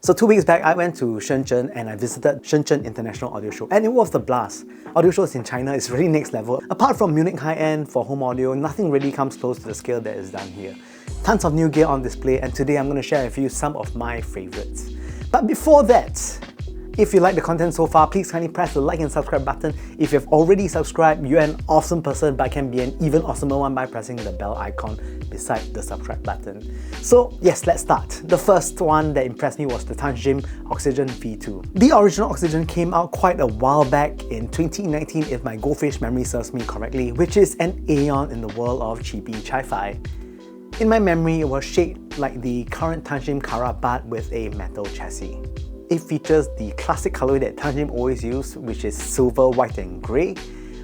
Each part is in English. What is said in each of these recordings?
So 2 weeks back, I went to Shenzhen and I visited Shenzhen International Audio Show, and it was the blast. Audio shows in China is really next level. Apart from Munich high-end for home audio, nothing really comes close to the scale that is done here. Tons of new gear on display, and today I'm going to share with you some of my favorites. But before that, if you like the content so far, please kindly press the like and subscribe button. If you've already subscribed, you're an awesome person, but can be an even awesomer one by pressing the bell icon beside the subscribe button. So yes, let's start. The first one that impressed me was the Tanchjim Oxygen V2. The original Oxygen came out quite a while back in 2019 if my goldfish memory serves me correctly, which is an aeon in the world of cheapy chifi. In my memory, it was shaped like the current Tanchjim Kara but with a metal chassis. It features the classic colorway that Tanchjim always used, which is silver, white and grey.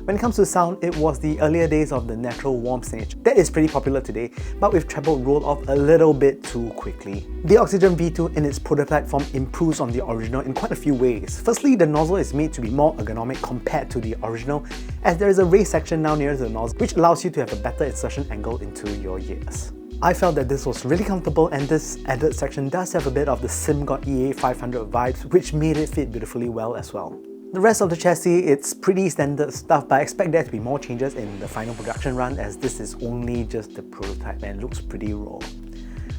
When it comes to sound, it was the earlier days of the natural warm signature that is pretty popular today, but with treble rolled off a little bit too quickly. The Oxygen V2 in its prototype form improves on the original in quite a few ways. Firstly, the nozzle is made to be more ergonomic compared to the original, as there is a raised section now near the nozzle, which allows you to have a better insertion angle into your ears. I felt that this was really comfortable, and this added section does have a bit of the Simgot EA1000 vibes, which made it fit beautifully well as well. The rest of the chassis, it's pretty standard stuff, but I expect there to be more changes in the final production run, as this is only just the prototype and looks pretty raw.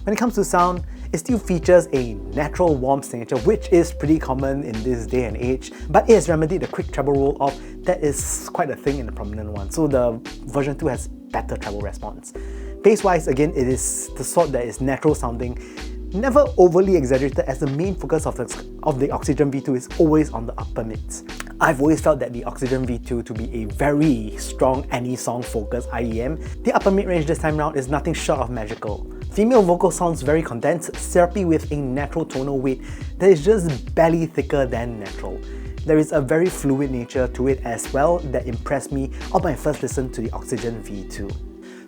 When it comes to sound, it still features a natural warm signature, which is pretty common in this day and age, but it has remedied the quick treble roll off that is quite a thing in the prominent one, so the version 2 has better treble response. Bass-wise, again, it is the sort that is natural sounding, never overly exaggerated, as the main focus of the Oxygen V2 is always on the upper mids. I've always felt that the Oxygen V2 to be a very strong any-song focused IEM. The upper mid-range this time round is nothing short of magical. Female vocal sounds very condensed, syrupy with a natural tonal weight that is just barely thicker than natural. There is a very fluid nature to it as well that impressed me on my first listen to the Oxygen V2.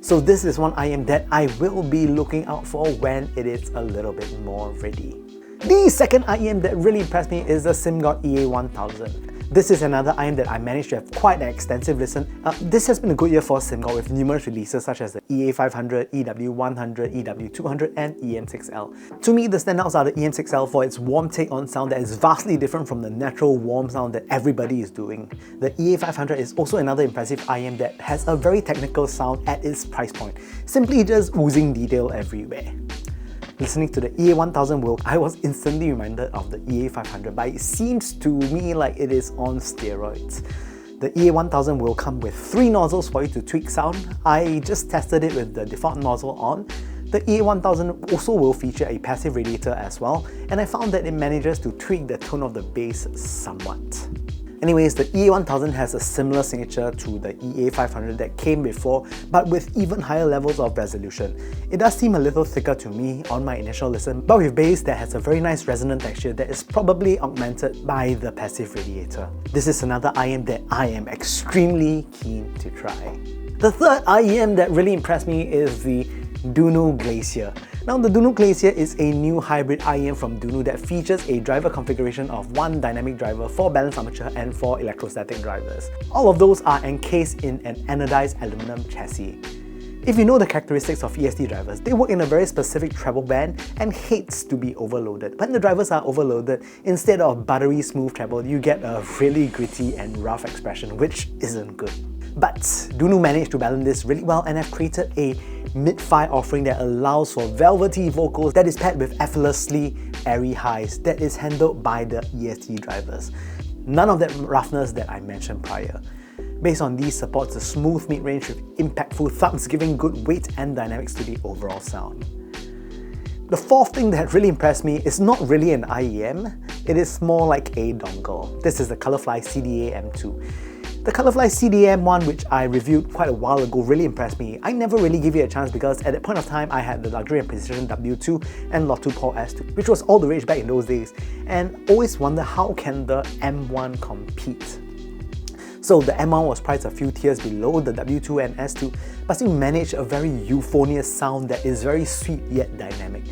So this is one IEM that I will be looking out for when it is a little bit more ready. The second IEM that really impressed me is the Simgot EA1000. This is another IEM that I managed to have quite an extensive listen. This has been a good year for Simgot with numerous releases such as the EA500, EW100, EW200 and EM6L. To me, the standouts are the EM6L for its warm take on sound that is vastly different from the natural warm sound that everybody is doing. The EA500 is also another impressive IEM that has a very technical sound at its price point, simply just oozing detail everywhere. Listening to the EA1000 I was instantly reminded of the EA500, but it seems to me like it is on steroids. The EA1000 will come with 3 nozzles for you to tweak sound. I just tested it with the default nozzle on. The EA1000 also will feature a passive radiator as well, and I found that it manages to tweak the tone of the bass somewhat. Anyways, the EA1000 has a similar signature to the EA500 that came before, but with even higher levels of resolution. It does seem a little thicker to me on my initial listen, but with bass that has a very nice resonant texture that is probably augmented by the passive radiator. This is another IEM that I am extremely keen to try. The third IEM that really impressed me is the Dunu Glacier. Now, the Dunu Glacier is a new hybrid IEM from Dunu that features a driver configuration of 1 dynamic driver, 4 balanced armature and 4 electrostatic drivers. All of those are encased in an anodized aluminum chassis. If you know the characteristics of ESD drivers, they work in a very specific treble band and hates to be overloaded. When the drivers are overloaded, instead of buttery smooth treble, you get a really gritty and rough expression, which isn't good. But Dunu managed to balance this really well and have created a mid-fi offering that allows for velvety vocals that is paired with effortlessly airy highs that is handled by the ESD drivers. None of that roughness that I mentioned prior. Based on these, supports a smooth mid-range with impactful thumps, giving good weight and dynamics to the overall sound. The fourth thing that really impressed me is not really an IEM, it is more like a dongle. This is the Colorfly CDA M2. The Colorfly CDA M1, which I reviewed quite a while ago, really impressed me. I never really gave it a chance because at that point of time I had the Luxury and Precision W2 and Lot 2 Paul S2, which was all the rage back in those days, and always wonder how can the M1 compete. So the M1 was priced a few tiers below the W2 and S2, but still managed a very euphonious sound that is very sweet yet dynamic.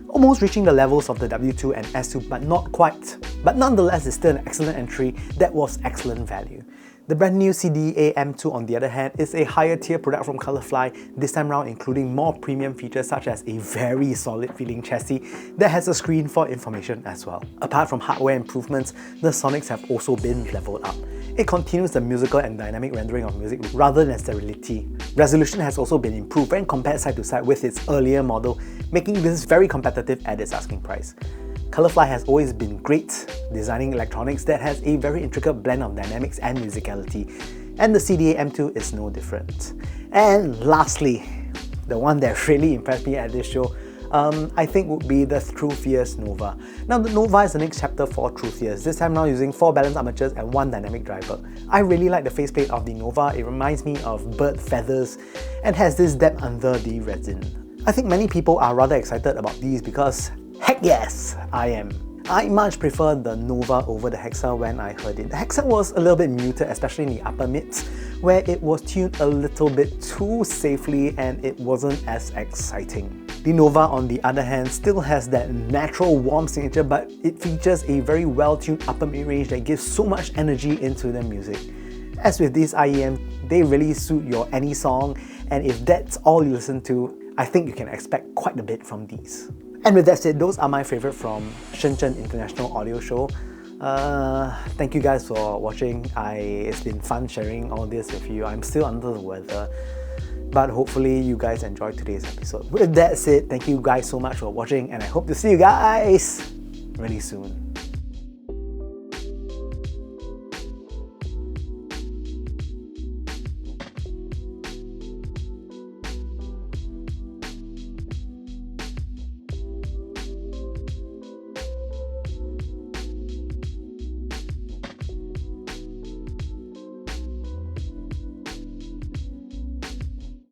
Almost reaching the levels of the W2 and S2, but not quite. But nonetheless, it's still an excellent entry that was excellent value. The brand new CDA M2 on the other hand is a higher tier product from Colorfly, this time round including more premium features such as a very solid feeling chassis that has a screen for information as well. Apart from hardware improvements, the sonics have also been leveled up. It continues the musical and dynamic rendering of music rather than sterility. Resolution has also been improved when compared side to side with its earlier model, making this very competitive at its asking price. Colorfly has always been great designing electronics that has a very intricate blend of dynamics and musicality, and the CDA M2 is no different. And lastly, the one that really impressed me at this show, I think would be the Truthear Nova. Now the Nova is the next chapter for Truthears, this time now using 4 balanced armatures and 1 dynamic driver. I really like the faceplate of the Nova, it reminds me of bird feathers and has this depth under the resin. I think many people are rather excited about these because heck yes, I am. I much prefer the Nova over the Hexa when I heard it. The Hexa was a little bit muted, especially in the upper mids, where it was tuned a little bit too safely and it wasn't as exciting. The Nova, on the other hand, still has that natural warm signature, but it features a very well-tuned upper mid-range that gives so much energy into the music. As with these IEM, they really suit your any song, and if that's all you listen to, I think you can expect quite a bit from these. And with that said, those are my favorite from Shenzhen International Audio Show. Thank you guys for watching. It's been fun sharing all this with you. I'm still under the weather, but hopefully you guys enjoyed today's episode. With that said, thank you guys so much for watching, and I hope to see you guys really soon.